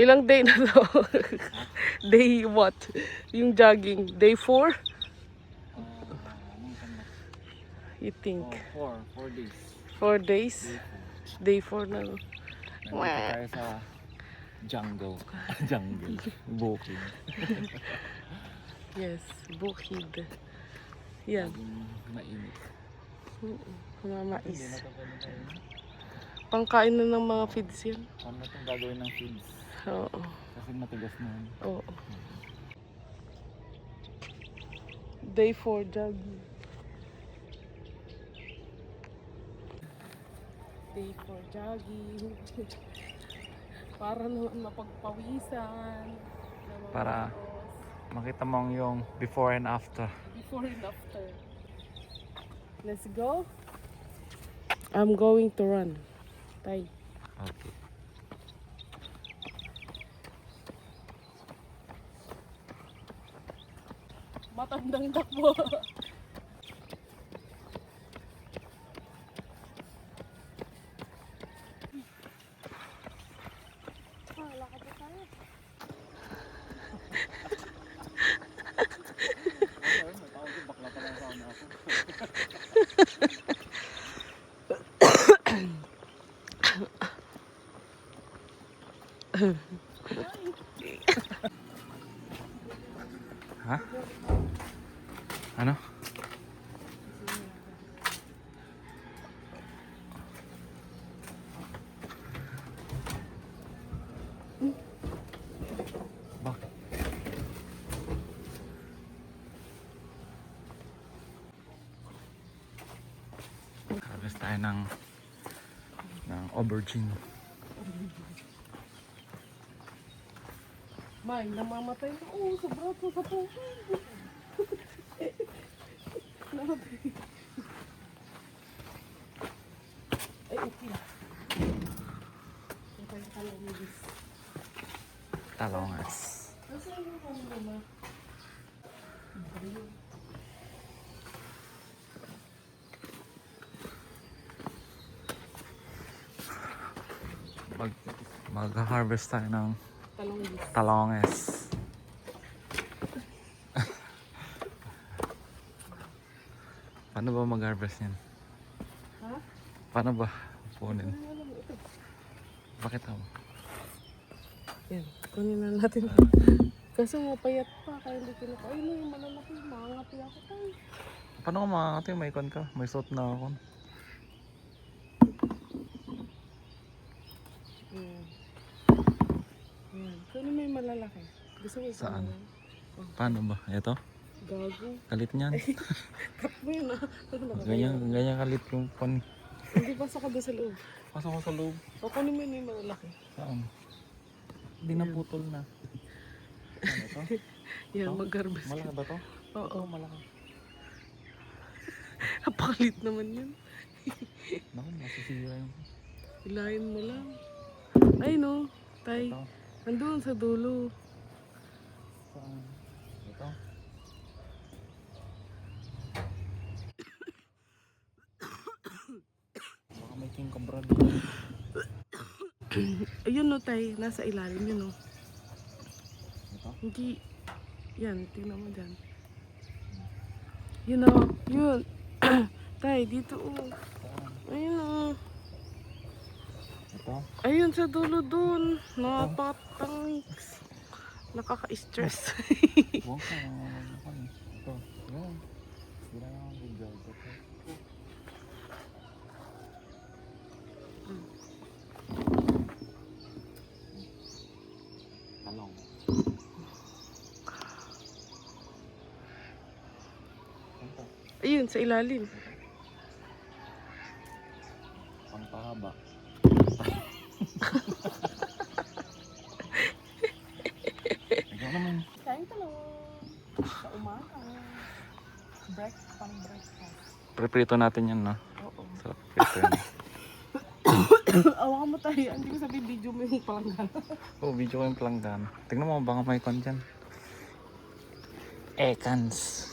Ilang day na to? Day what? Yung jogging. Day 4? You think? 4 days. 4 days? Day 4 na. No? Nandito tayo sa jungle. Jungle. Bukid. Yes, bukid. Yan. Mainit. Mamais. Hindi na ito pwede tayo. Pangkain na ng mga feeds yan. Ano na itong gagawin ng feeds? Oo. Kasi matigas na yun. Oo. Day 4 jogging. Day 4 jogging. Para naman mapagpawisan. Para makita mo yung before and after. Before and after. Let's go. I'm going to run. Tay. Okay. Matandang takbo. Ha? Ano? Bakit? Harvest tayo ng aubergine. May, namamatay na. Oo, sa braso, sa puso. Ay, okay lang. Okay, talongis. Talongas. Nasaan yung ano naman? Mag-harvest tayo ng Talongis. talonges. Paano ba mag-harvest yan? Ha? Paano ba punin? Ano alam mo ito? Bakit ako? Yan, kunin na natin. Kasi mapayat pa, kaya hindi kinakain. Ay, no, yung malalaki, makangati ako tayo. Paano ka makakati? May ikon ka? May suot na ako. Yan. Yan. Kunin mo yung malalaki. Gusto mo isa Saan? na lang? Paano ba? Ito? Gago. Kalit niyan. Cut mo yun, ah. Ano ba? Ganyan kalit yung pan. Hindi pasok ka doon sa loob. Pasok ko sa loob. O, kunin mo yun yung malalaki. Saan? Hindi na putol na. Ano to? Yan, Oh, mag-harvest. malaki ba to? Oo. Oo, malaki. Napakalit naman yun. Naku, masisira yung... Hilahin mo lang. Ay, no. Tay. Ito. Andun sa dulo. Saan? Ito. Baka may king cobra dito. Ayun, no, tay. Nasa ilalim yun, no. Ito? Hindi. Yan, tingnan mo dyan. Yun, no. Yun. Tay, dito, oh. Saan? Ayun, oh. Ito? Ayun, sa dulo dun. Napatangis. Nakaka-stress. Huwag ka. Ito. Yan. Sira na ang video. Ito. Talong. Ito. Ayun, sa ilalim. Pangpahaba. Ikaw naman. Kain ka lang. Sa umaga. Pang breakfast. Preprito natin yan, no? Oo. Sarap prito yan. Awa mo tayo. Hindi ko sabihin video mo yung palanggan. Oo, video ko yung pelanggan. Tingnan mo, baka may kon dyan. Ekans.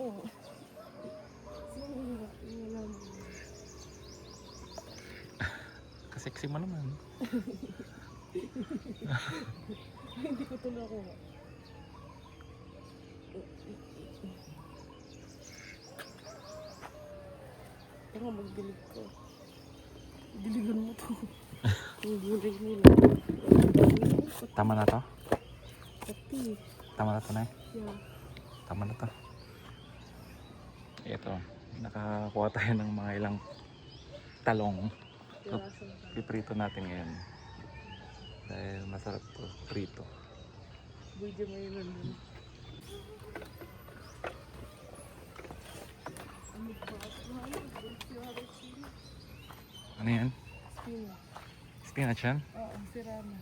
Oo. Sino nga? Wala mo. Kaseksi mo naman. Ay, hindi ko ito nakuha. Tara, magdilig ko. Diligan mo to. Ang dilig nila. Tama na to? Pati. Tama na to na Yeah. Tama na to. Ito, nakakuha tayo ng mga ilang talong. So, Piraso. piprito natin ngayon. Dahil masarap to, prito. Video mo yun nandun. Ano ba? Ano yan? Spina. Spinach yan? Oo, sirama.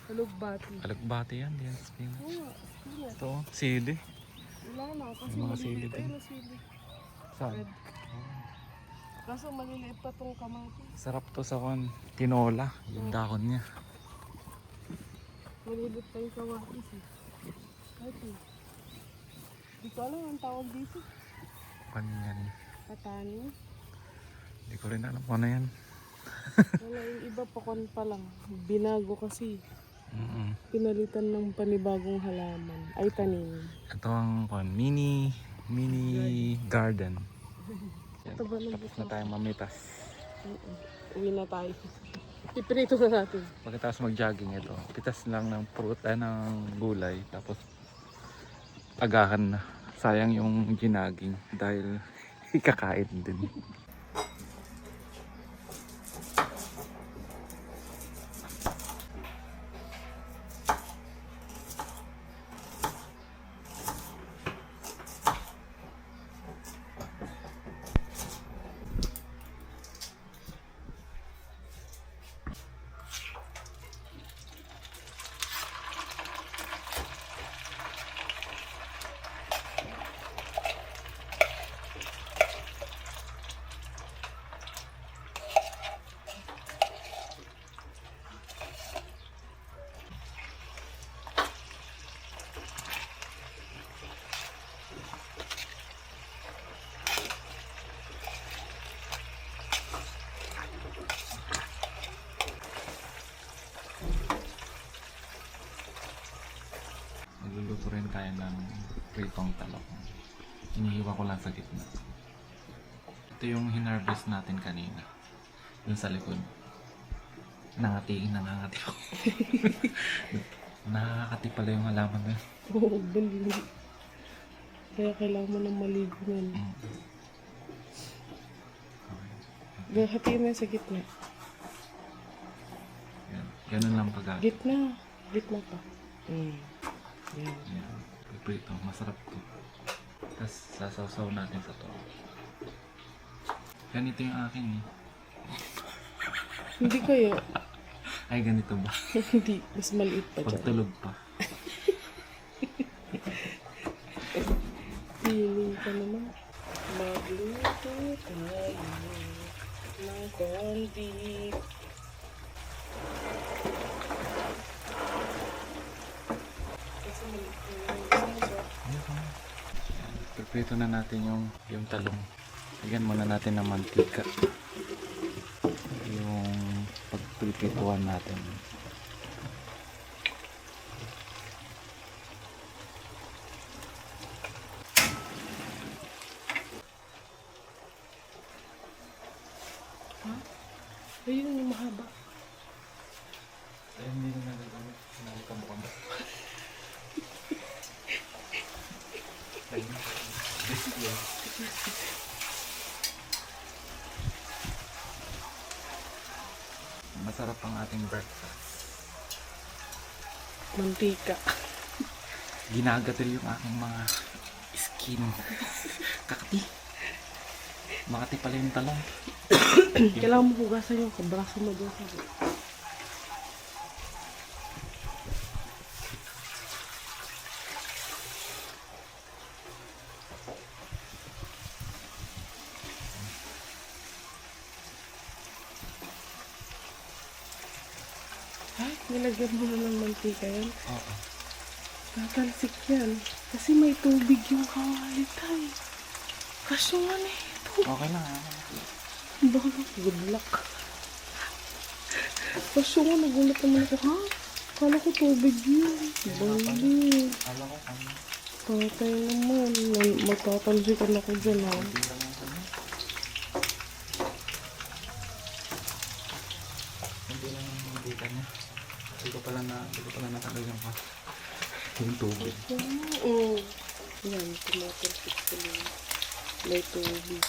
Talugbati. Alagbati yan, di yan spinach. Oo, spina. Ito, sili. Wala na, kasi Yung mga sili maliliit. din. Ayun, ang sili. Saan? Red. Kaso maliliit pa tong kamatis. Sarap to sa tinola, yung dahon niya. Maliliit pa yung kamatis eh. Ito. Di ko alam ang tawag dito. Pan yan. Katani. Hindi ko rin alam kung ano yan. Wala, yung iba pakon pa lang. Binago kasi. Mm-mm. Pinalitan ng panibagong halaman. Ay, tanim. Ito ang mini garden. Yan. Ito ba ng Tapos na tayong mamitas. Uwi na tayo. Iprito na natin. Pagkatapos mag-jogging ito, pitas lang ng pruta ng gulay. Tapos agahan na. Sayang yung ginaging dahil ikakain din. Magluluto rin tayo ng pritong talong. Inihiwa ko lang sa gitna. Ito yung hinarvest natin kanina. Dun sa likod. Nangatiin. Nakakati pala yung halaman na yun. Oo, bali. Kaya kailangan mo ng maligo nun. Okay. Hatiin mo sa gitna. Yan. Ganun lang pag Gitna. Gitna pa. Yan. yan. Prito. Masarap to. Tapos sasawsaw natin sa to. Ganito yung akin eh. Hindi kaya. Ay, ganito ba? Hindi. Mas maliit pa dyan. Pagtulog pa. Feeling ka naman. Magluto tayo ng konti. Kasi maliit na yung isa. Prito na natin yung talong. Lagyan muna natin ng mantika. Yung pagpilpituan natin. Ha? Ayun yung mahaba. Ay, hindi na nagagamit. Sinalikan mo kami. Masarap ang ating breakfast. Mantika. Ginagatil yung aking mga skin. Kakati. Makati pala yung talong. Kailangan mo hugasan yung kabraso mo doon sa Ay, nilagyan mo na ng mantika yan. Oo. Tatalsik yan. Kasi may tubig yung kawali tayo. Kaso nga na ito. Okay lang ha. Baka good luck. Kaso nga nagulat naman ako, ha? Kala ko tubig yun. Bali. Alam ko kung Tatay naman. Magtatalsikan ako dyan, ha? hindi lang yung kanya. Hindi lang yung dita niya. Hindi ko pala natagayan pa. Yung tubig. Oo. Yan, tumatalsik ko lang. May tubig.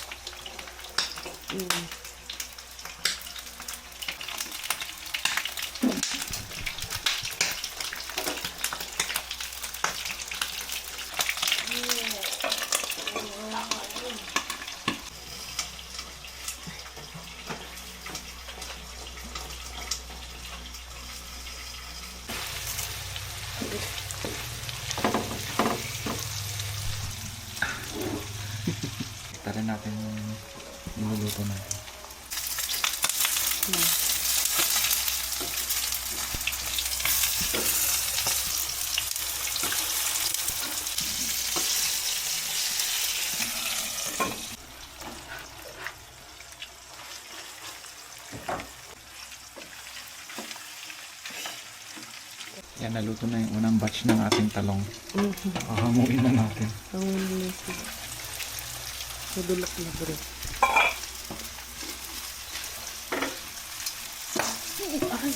Tara natin yung niluluto natin. Yan, naluto na yung unang batch ng ating talong. Hahanguin na natin. Ang wala sila. Madulak na bro. Ay!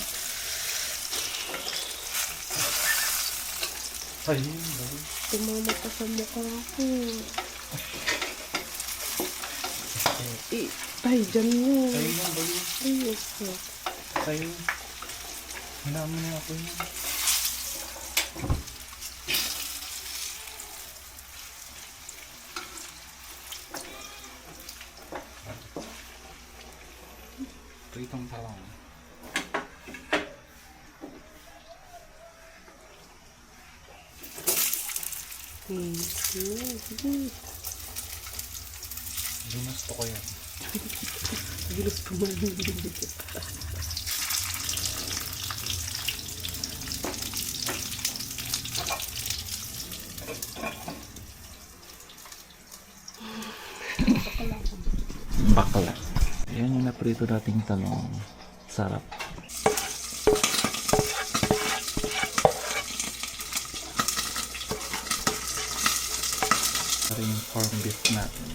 Ay, Tumama pa sa mukha ko. Tay, dyan mo. Ay, bali. Ay, okay. Ay, hinaman na ako yun. Pritong talong. Ginusto ko yan. Bilis pa man. Bakla. Yan yung naprito dating talong. Sarap. Ito yung corn beef natin.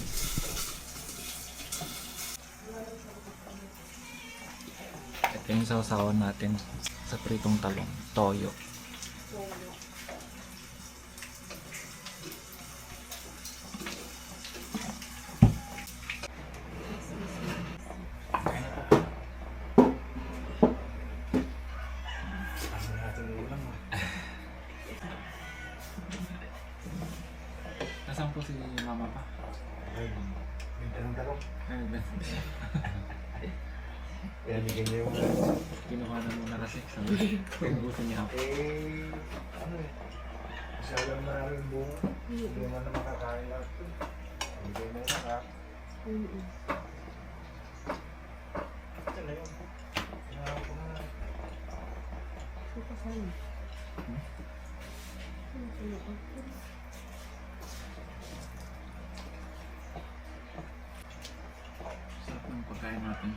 Ito yung sausawan natin sa pritong talong. Toyo. Nasaan po si mama pa? Minta ng talong. Ay, Kaya bigyan niya yung... kinuha na muna kasi. Sabi, gusto niya ako. Ano eh. Kasi alam na namin yung bunga. Hindi naman na makakain lahat ito. Bigyan mo na ka. Ito na yun. Hinahanap ko na. Ito saan? Sarap ng pagkain natin.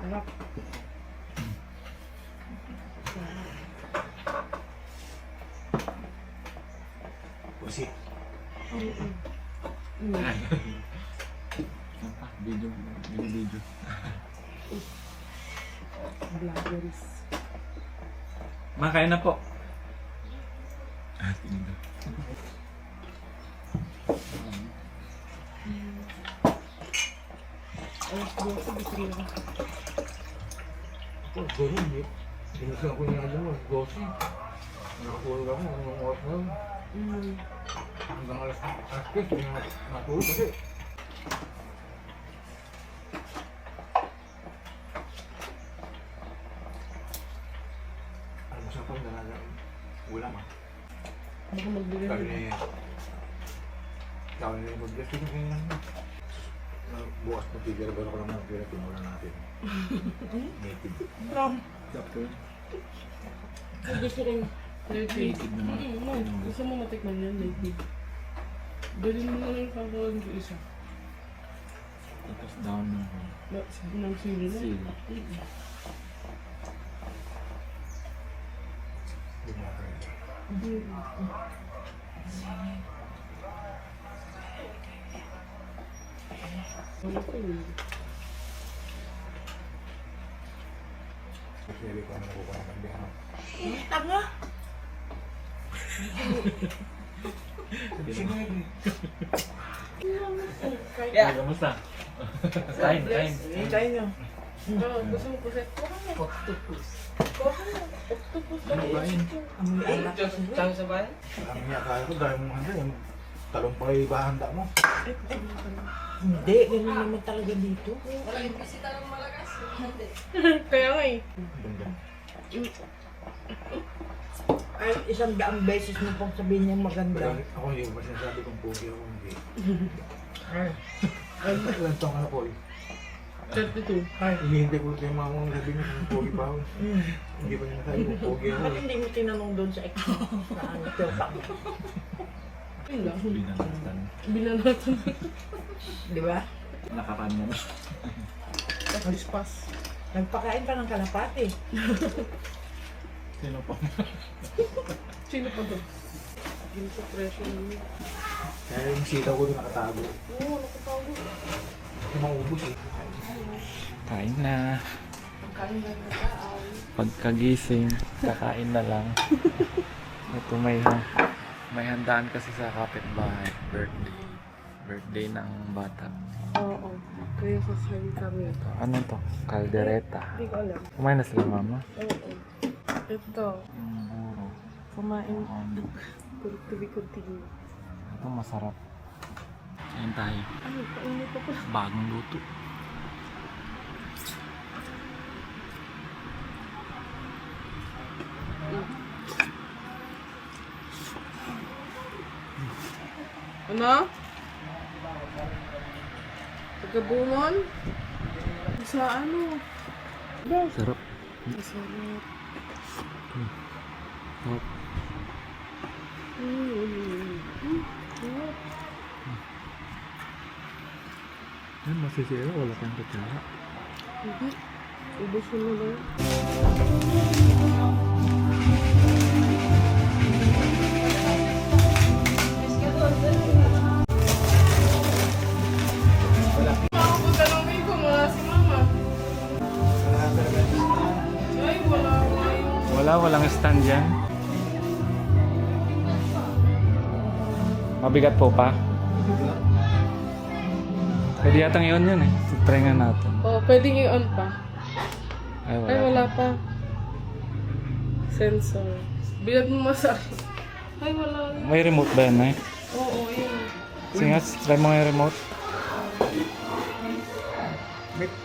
Harap. Pusi. Yan pa, video. Video. Blackberries. Makain na po. Tingnan. Ay, buwan sa bitri na. Oh, ganun eh. Pinagsan ko yung ano mo, gosi. Nakakulog ako ng oras na yun. Hanggang alas 10, hindi na natulog kasi. Alam mo sa pang dalaga, ulam ah. Baka magbigay Sabi na. niya, sabi niya, mag-blessing kayo lang. Bukas na tigil, gano'n ko lang ng pira, tinula natin. Native. From Doctor. Gusto kong native. Native naman. Gusto mo matikman yan, native. Dalhin mo na lang yung kakaroon ko isa. Tapos down ng Ng sili na. seal. Ano ko yun? Kasi ko ano ko pa ng Tanga! Ay, kamusta? Kain, kain. Hintayin nyo. Gusto mo puset? Octopus. Ano ba yun? Amoy alak. Ang akala ko dahil mo yung talong pa yung bahanda mo. Hindi, ganun naman talaga dito. Kaya nga eh. Ganda. Ay, 100 beses na pong sabihin niya Pero maganda. ako hindi ko pa sinasabi kung pogi ako hindi. Ay, Ilan taong ano ko eh. 32. Ay, hinihintay ko yung mga mga sabi niya kung pogi pa ako. Hindi pa niya nasabi kung pogi ako ba't eh. hindi mo tinanong doon sa ex mo? Sa ano, tilpak. Ayun lang. Binanatan. Binanatan. Di ba? Nakakan mo. Paspas. Nagpakain pa ng kalapati. Sino pa? Sino pa to? Yung sa presyo namin. Kaya yung sitaw ko doon nakatago. Oo, nakatago. Yung mga ubus eh. Kain na. Pagkain na ng tao. Pagkagising, kakain na lang. Ito may handaan kasi sa kapitbahay. Birthday ng bata. Oo. Kaya kakain kami. Ano to? Caldereta. Hindi ko alam. Kumain na sila mama? Oo. Ito. Buro. Kumain. Kunti-kunti. Ito masarap. Kain tayo. Ano, painit pa pala. Bagong luto. Ano? Pagkabumon? Sa ano? Sarap. Masarap. Sarap. Sarap. Yan, masisira. Wala kang kutsara. Hindi. Ubus mo na lang. Punta lang kayo kung wala si mama. Ay, wala. Walang stand dyan. Mabigat po pa. Pwede yatang i-on yun eh. Try nga natin. Oh, pwedeng i-on pa. Ay, Ay, wala pa. Sensor. Bilad mo masakit. Ay, wala. May remote ba yan eh? Oo, yun. Sige nga, try mo nga yung remote.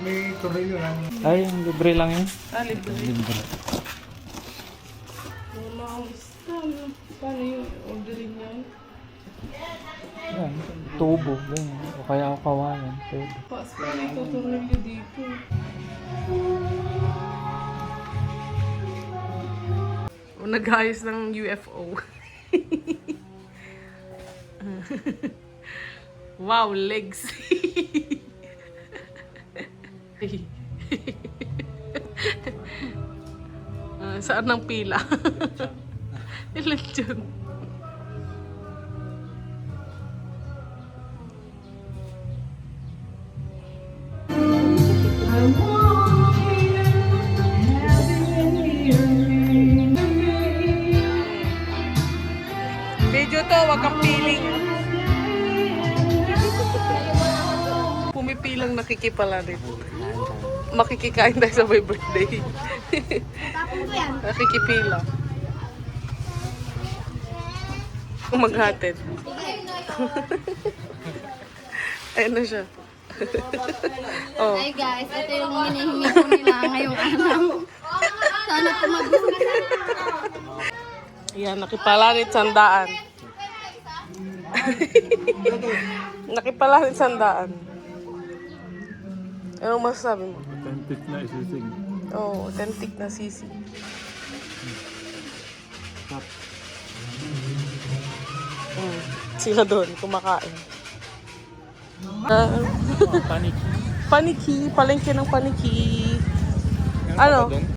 May tornilyo lang. Ay, libre lang yun. Ah, libre. Libre. Wala akong stand. Paano yung orderin yan? Yan, tubo. Ganyan. O kaya ako kawayan. Pwede. Paas pa na itutuloy dito. O, nag-ayos ng UFO. Wow, legs. Saan ang pila? Ilan dyan? Video to, wag kang piling. Pumipilang nakikipala rin. Makikikain tayo sa my birthday. Nakikipila. Maghatid. Ayun na siya. Oh. Hi guys, ito yung hinihingi ko nila ngayong araw. Sana tumagunan. Yan, nakipalarit sandaan. Nakipalarit sandaan. Anong masasabi mo? Authentic na isisig. Oo, authentic na sisig. Sila doon, kumakain. Paniki. Paniki, palengke ng paniki. Ano?